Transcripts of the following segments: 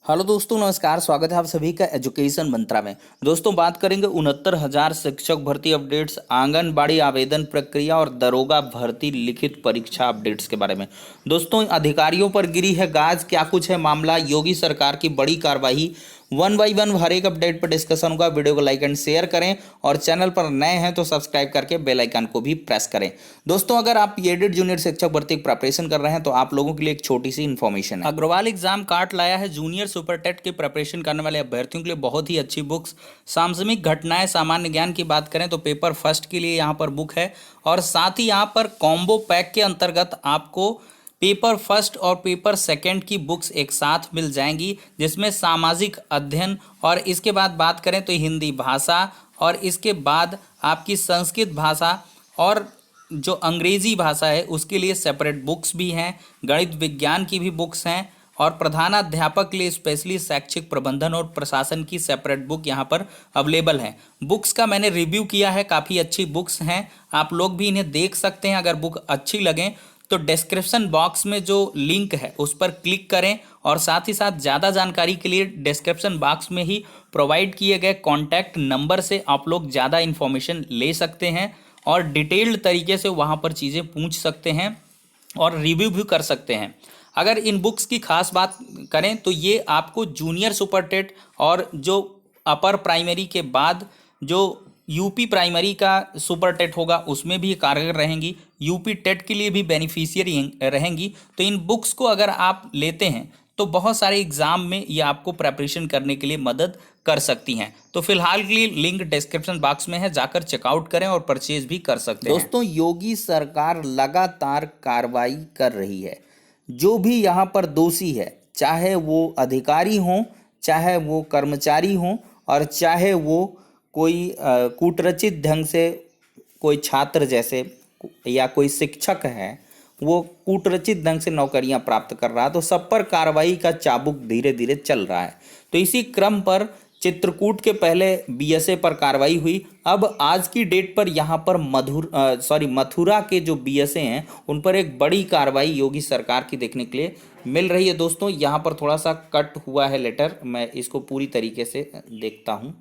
Hello दोस्तों, नमस्कार। स्वागत है आप सभी का एजुकेशन मंत्रा में। दोस्तों, बात करेंगे 69,000 शिक्षक भर्ती अपडेट्स, आंगनबाड़ी आवेदन प्रक्रिया और दरोगा भर्ती लिखित परीक्षा अपडेट्स के बारे में। दोस्तों, अधिकारियों पर गिरी है गाज। क्या कुछ है मामला, योगी सरकार की बड़ी कार्रवाई। वन बाई वन हर एक अपडेट पर डिस्कशन होगा। वीडियो को लाइक एंड शेयर करें और चैनल पर नए हैं तो सब्सक्राइब करके बेल आइकन को भी प्रेस करें। दोस्तों, अगर आप एडेड जूनियर शिक्षक भर्ती की प्रिपरेशन कर रहे हैं तो आप लोगों के लिए एक छोटी सी इन्फॉर्मेशन है। अग्रवाल एग्जाम कार्ड लाया है जूनियर सुपर टेट की प्रिपरेशन करने वाले अभ्यर्थियों के लिए बहुत ही अच्छी बुक्स। सामयिक घटनाएं, सामान्य ज्ञान की बात करें तो पेपर फर्स्ट के लिए यहाँ पर बुक है और साथ ही यहाँ पर कॉम्बो पैक के अंतर्गत आपको पेपर फर्स्ट और पेपर सेकंड की बुक्स एक साथ मिल जाएंगी, जिसमें सामाजिक अध्ययन और इसके बाद बात करें तो हिंदी भाषा और इसके बाद आपकी संस्कृत भाषा और जो अंग्रेजी भाषा है उसके लिए सेपरेट बुक्स भी हैं। गणित विज्ञान की भी बुक्स हैं और प्रधानाध्यापक के लिए स्पेशली शैक्षिक प्रबंधन और प्रशासन की सेपरेट बुक यहाँ पर अवेलेबल है। बुक्स का मैंने रिव्यू किया है, काफ़ी अच्छी बुक्स हैं, आप लोग भी इन्हें देख सकते हैं। अगर बुक अच्छी लगें तो डिस्क्रिप्शन बॉक्स में जो लिंक है उस पर क्लिक करें और साथ ही साथ ज़्यादा जानकारी के लिए डिस्क्रिप्शन बॉक्स में ही प्रोवाइड किए गए कॉन्टैक्ट नंबर से आप लोग ज़्यादा इन्फॉर्मेशन ले सकते हैं और डिटेल्ड तरीके से वहाँ पर चीज़ें पूछ सकते हैं और रिव्यू भी कर सकते हैं। अगर इन बुक्स की खास बात करें तो ये आपको जूनियर सुपर टेट और जो अपर प्राइमरी के बाद जो यूपी प्राइमरी का सुपर टेट होगा उसमें भी कारगर रहेंगी, यूपी टेट के लिए भी बेनिफिशियरी रहेंगी। तो इन बुक्स को अगर आप लेते हैं तो बहुत सारे एग्जाम में ये आपको प्रेपरेशन करने के लिए मदद कर सकती हैं। तो फिलहाल के लिए लिंक डिस्क्रिप्शन बॉक्स में है, जाकर चेकआउट करें और परचेज भी कर सकते हैं। दोस्तों, योगी सरकार लगातार कार्रवाई कर रही है। जो भी यहाँ पर दोषी है, चाहे वो अधिकारी हों, चाहे वो कर्मचारी हों और चाहे वो कोई कूटरचित ढंग से कोई छात्र जैसे या कोई शिक्षक है वो कूटरचित ढंग से नौकरियां प्राप्त कर रहा है, तो सब पर कार्रवाई का चाबुक धीरे धीरे चल रहा है। तो इसी क्रम पर चित्रकूट के पहले बीएसए पर कार्रवाई हुई। अब आज की डेट पर यहाँ पर मथुरा के जो बीएसए हैं उन पर एक बड़ी कार्रवाई योगी सरकार की देखने के लिए मिल रही है। दोस्तों, यहाँ पर थोड़ा सा कट हुआ है लेटर, मैं इसको पूरी तरीके से देखता हूँ।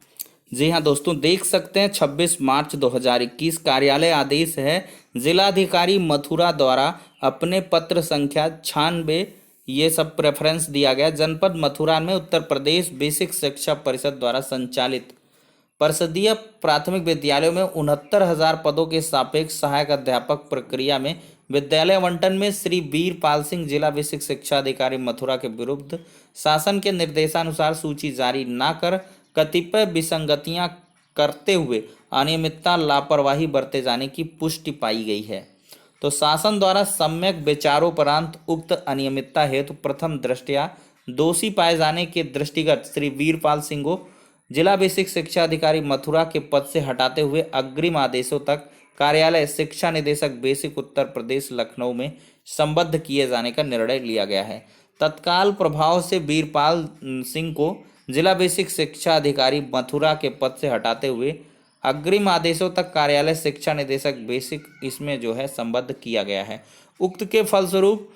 जी हाँ दोस्तों, देख सकते हैं 26 मार्च 2021 कार्यालय आदेश है जिलाधिकारी मथुरा द्वारा अपने पत्र संख्या 96, ये सब प्रेफरेंस दिया गया। जनपद मथुरा में उत्तर प्रदेश बेसिक शिक्षा परिषद द्वारा संचालित परिषदीय प्राथमिक विद्यालयों में 69,000 पदों के सापेक्ष सहायक अध्यापक प्रक्रिया में विद्यालय आवंटन में श्री वीरपाल सिंह जिला बेसिक शिक्षा अधिकारी मथुरा के विरुद्ध शासन के निर्देशानुसार सूची जारी न कर कतिपय विसंगतियां करते हुए अनियमितता लापरवाही बरते जाने की पुष्टि पाई गई है। तो शासन द्वारा सम्यक विचारोपरांत उक्त अनियमितता हेतु प्रथम दृष्टया दोषी पाए जाने के दृष्टिगत श्री वीरपाल सिंह को जिला बेसिक शिक्षा अधिकारी मथुरा के पद से हटाते हुए अग्रिम आदेशों तक कार्यालय शिक्षा निदेशक बेसिक उत्तर प्रदेश लखनऊ में संबद्ध किए जाने का निर्णय लिया गया है। तत्काल प्रभाव से वीरपाल सिंह को जिला बेसिक शिक्षा अधिकारी मथुरा के पद से हटाते हुए अग्रिम आदेशों तक कार्यालय शिक्षा निदेशक बेसिक इसमें जो है संबद्ध किया गया है। उक्त के फलस्वरूप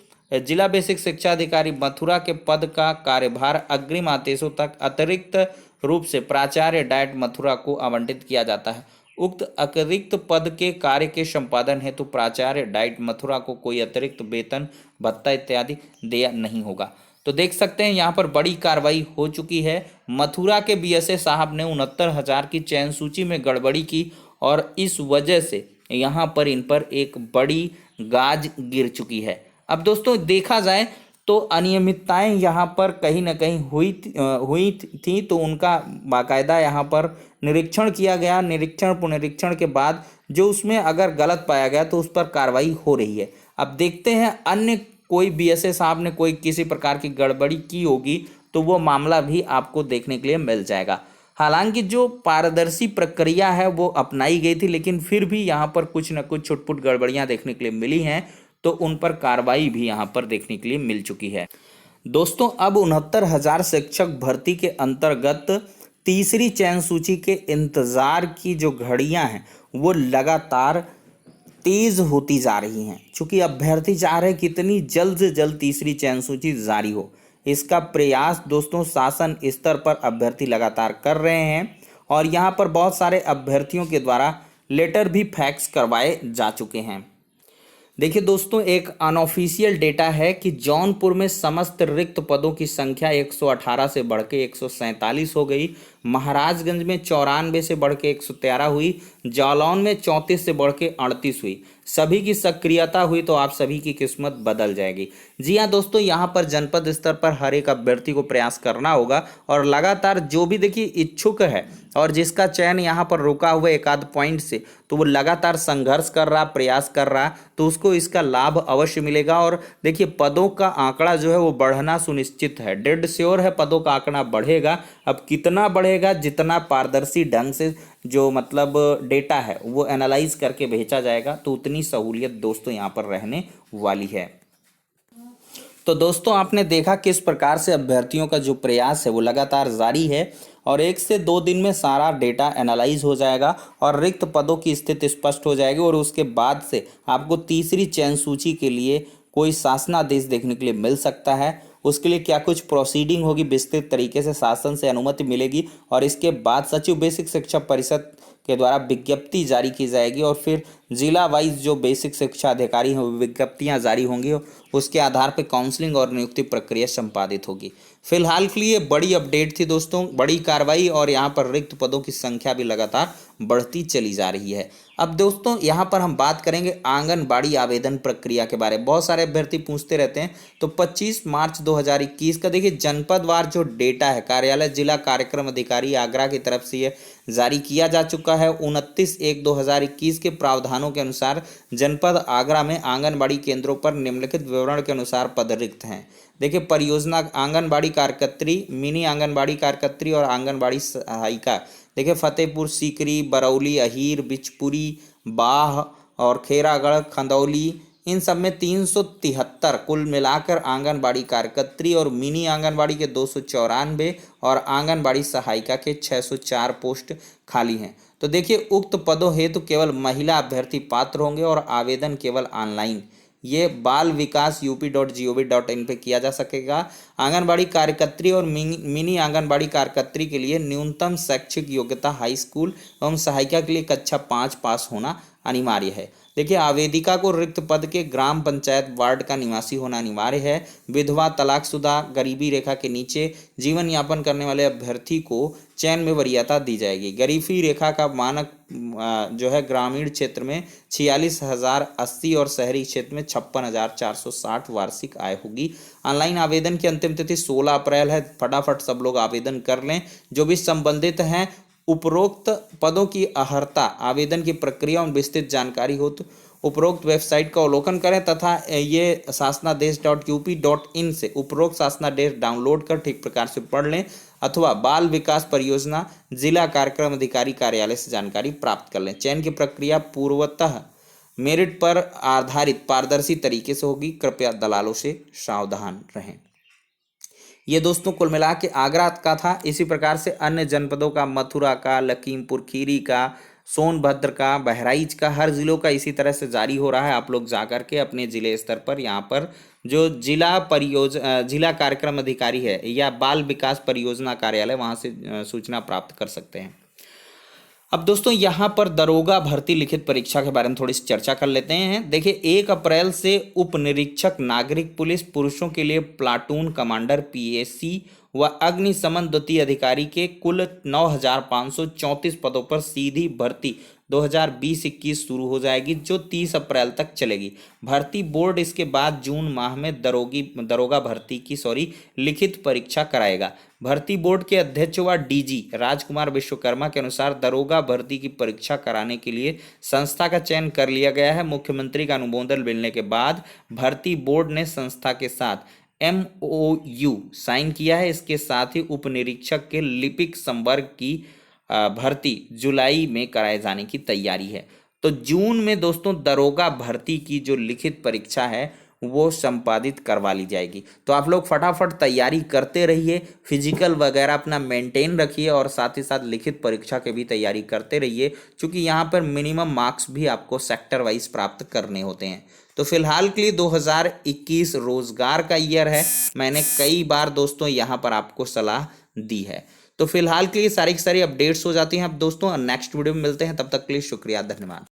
जिला बेसिक शिक्षा अधिकारी मथुरा के पद का कार्यभार अग्रिम आदेशों तक अतिरिक्त रूप से प्राचार्य डाइट मथुरा को आवंटित किया जाता है। उक्त अतिरिक्त पद के कार्य के संपादन हेतु प्राचार्य डाइट मथुरा को कोई अतिरिक्त वेतन भत्ता इत्यादि देय नहीं होगा। तो देख सकते हैं यहाँ पर बड़ी कार्रवाई हो चुकी है। मथुरा के बीएसए साहब ने 69,000 की चयन सूची में गड़बड़ी की और इस वजह से यहाँ पर इन पर एक बड़ी गाज गिर चुकी है। अब दोस्तों, देखा जाए तो अनियमितताएं यहाँ पर कहीं ना कहीं हुई थी, तो उनका बाकायदा यहाँ पर निरीक्षण किया गया। निरीक्षण पुनरीक्षण के बाद जो उसमें अगर गलत पाया गया तो उस पर कार्रवाई हो रही है। अब देखते हैं अन्य कोई बीएसए साहब ने कोई किसी प्रकार की गड़बड़ी की होगी तो वो मामला भी आपको देखने के लिए मिल जाएगा। हालांकि जो पारदर्शी प्रक्रिया है वो अपनाई गई थी, लेकिन फिर भी यहाँ पर कुछ न कुछ छुटपुट गड़बड़ियाँ देखने के लिए मिली हैं, तो उन पर कार्रवाई भी यहाँ पर देखने के लिए मिल चुकी है। दोस्तों, अब 69,000 शिक्षक भर्ती के अंतर्गत तीसरी चयन सूची के इंतजार की जो घड़ियाँ हैं वो लगातार तेज होती जा रही हैं, क्योंकि अभ्यर्थी चाह रहे कितनी जल्द से जल्द तीसरी चयन सूची जारी हो। इसका प्रयास दोस्तों शासन स्तर पर अभ्यर्थी लगातार कर रहे हैं और यहाँ पर बहुत सारे अभ्यर्थियों के द्वारा लेटर भी फैक्स करवाए जा चुके हैं। देखिए दोस्तों, एक अनऑफिशियल डेटा है कि जौनपुर में समस्त रिक्त पदों की संख्या 118 से बढ़ के 147 हो गई, महाराजगंज में 94 से बढ़ के 113 हुई, जालौन में 34 से बढ़ के 38 हुई। सभी की सक्रियता हुई तो आप सभी की किस्मत बदल जाएगी। जी हाँ दोस्तों, यहाँ पर जनपद स्तर पर हर एक अभ्यर्थी को प्रयास करना होगा और लगातार जो भी देखिए इच्छुक है और जिसका चयन यहाँ पर रुका हुआ एक आध पॉइंट से, तो वो लगातार संघर्ष कर रहा, प्रयास कर रहा, तो उसको इसका लाभ अवश्य मिलेगा। और देखिए पदों का आंकड़ा जो है वो बढ़ना सुनिश्चित है, डेड श्योर है, पदों का आंकड़ा बढ़ेगा। अब कितना बढ़ेगा, जितना पारदर्शी ढंग से जो मतलब डेटा है वो एनालाइज करके भेजा जाएगा तो उतनी सहूलियत दोस्तों यहाँ पर रहने वाली है। तो दोस्तों आपने देखा किस प्रकार से अभ्यर्थियों का जो प्रयास है वो लगातार जारी है और 1 से 2 दिन में सारा डेटा एनालाइज हो जाएगा और रिक्त पदों की स्थिति स्पष्ट हो जाएगी और उसके बाद से आपको तीसरी चयन सूची के लिए कोई शासनादेश देखने के लिए मिल सकता है। उसके लिए क्या कुछ प्रोसीडिंग होगी, विस्तृत तरीके से शासन से अनुमति मिलेगी और इसके बाद सचिव बेसिक शिक्षा परिषद के द्वारा विज्ञप्ति जारी की जाएगी और फिर जिला वाइज जो बेसिक शिक्षा अधिकारी हैं विज्ञप्तियां जारी होंगी, उसके आधार पर काउंसलिंग और नियुक्ति प्रक्रिया संपादित होगी। फिलहाल के लिए बड़ी अपडेट थी दोस्तों, बड़ी कार्रवाई और यहाँ पर रिक्त पदों की संख्या भी लगातार बढ़ती चली जा रही है। अब दोस्तों यहाँ पर हम बात करेंगे आंगनबाड़ी आवेदन प्रक्रिया के बारे में। बहुत सारे अभ्यर्थी पूछते रहते हैं, तो 25 मार्च 2021 का देखिए जनपदवार जो डेटा है कार्यालय जिला कार्यक्रम अधिकारी आगरा की तरफ से ये जारी किया जा चुका है। 29/1/2021 के प्रावधानों के अनुसार जनपद आगरा में आंगनबाड़ी केंद्रों पर निम्नलिखित विवरण के अनुसार पद रिक्त हैं। देखिए परियोजना आंगनबाड़ी कार्यकर्त्री, मिनी आंगनबाड़ी कार्यकर्त्री और आंगनबाड़ी सहायिका। देखिए फतेहपुर सीकरी, बरौली, अहीर, बिचपुरी, बाह और खेरागढ़, खंदौली, इन सब में 373 कुल मिलाकर आंगनबाड़ी कार्यकर्त्री और मिनी आंगनबाड़ी के 294 और आंगनबाड़ी सहायिका के 604 पोस्ट खाली हैं। तो देखिए उक्त पदों हेतु केवल महिला अभ्यर्थी पात्र होंगे और आवेदन केवल ऑनलाइन ये बाल विकास UP.gov.in पे किया जा सकेगा। आंगनबाड़ी कार्यकर्त्री और मिनी आंगनबाड़ी कार्यकर्त्री के लिए न्यूनतम शैक्षिक योग्यता हाई स्कूल एवं सहायिका के लिए कक्षा 5 पास होना अनिवार्य है। देखिए आवेदिका को रिक्त पद के ग्राम पंचायत वार्ड का निवासी होना अनिवार्य है। विधवा, तलाकशुदा, गरीबी रेखा के नीचे जीवन यापन करने वाले अभ्यर्थी को चयन में वरीयता दी जाएगी। गरीबी रेखा का मानक जो है ग्रामीण क्षेत्र में 46,080 और शहरी क्षेत्र में 56,460 वार्षिक आय होगी। ऑनलाइन आवेदन की अंतिम तिथि 16 अप्रैल है। फटाफट सब लोग आवेदन कर लें जो भी संबंधित हैं। उपरोक्त पदों की अर्हता, आवेदन की प्रक्रिया और विस्तृत जानकारी हो तो उपरोक्त वेबसाइट का अवलोकन करें तथा ये शासनादेश.UP.in से उपरोक्त शासनादेश डाउनलोड कर ठीक प्रकार से पढ़ लें अथवा बाल विकास परियोजना जिला कार्यक्रम अधिकारी कार्यालय से जानकारी प्राप्त कर लें। चयन की प्रक्रिया पूर्वतः मेरिट पर आधारित पारदर्शी तरीके से होगी। कृपया दलालों से सावधान रहें। ये दोस्तों कुल मिला के आगरा का था। इसी प्रकार से अन्य जनपदों का, मथुरा का, लखीमपुर खीरी का, सोनभद्र का, बहराइच का, हर जिलों का इसी तरह से जारी हो रहा है। आप लोग जाकर के अपने जिले स्तर पर यहाँ पर जो जिला कार्यक्रम अधिकारी है या बाल विकास परियोजना कार्यालय वहाँ से सूचना प्राप्त कर सकते हैं। अब दोस्तों यहाँ पर दरोगा भर्ती लिखित परीक्षा के बारे में थोड़ी सी चर्चा कर लेते हैं। देखिए 1 अप्रैल से उप निरीक्षक नागरिक पुलिस पुरुषों के लिए प्लाटून कमांडर PAC व अग्निशमन द्वितीय अधिकारी के कुल 9,534 पदों पर सीधी भर्ती 2020-21 शुरू हो जाएगी जो 30 अप्रैल तक चलेगी। भर्ती बोर्ड इसके बाद जून माह में दरोगा भर्ती की लिखित परीक्षा कराएगा। भर्ती बोर्ड के अध्यक्ष व DG राजकुमार विश्वकर्मा के अनुसार दरोगा भर्ती की परीक्षा कराने के लिए संस्था का चयन कर लिया गया है। मुख्यमंत्री का अनुमोदन मिलने के बाद भर्ती बोर्ड ने संस्था के साथ MOU साइन किया है। इसके साथ ही उप निरीक्षक के लिपिक संवर्ग की भर्ती जुलाई में कराए जाने की तैयारी है। तो जून में दोस्तों दरोगा भर्ती की जो लिखित परीक्षा है वो संपादित करवा ली जाएगी। तो आप लोग फटाफट तैयारी करते रहिए, फिजिकल वगैरह अपना मेंटेन रखिए और साथ ही साथ लिखित परीक्षा के भी तैयारी करते रहिए, क्योंकि यहाँ पर मिनिमम मार्क्स भी आपको सेक्टर वाइज प्राप्त करने होते हैं। तो फिलहाल के लिए 2021 रोजगार का ईयर है, मैंने कई बार दोस्तों यहाँ पर आपको सलाह दी है। तो फिलहाल के लिए सारी की सारी अपडेट्स हो जाती हैं अब दोस्तों, नेक्स्ट वीडियो में मिलते हैं, तब तक के लिए शुक्रिया, धन्यवाद।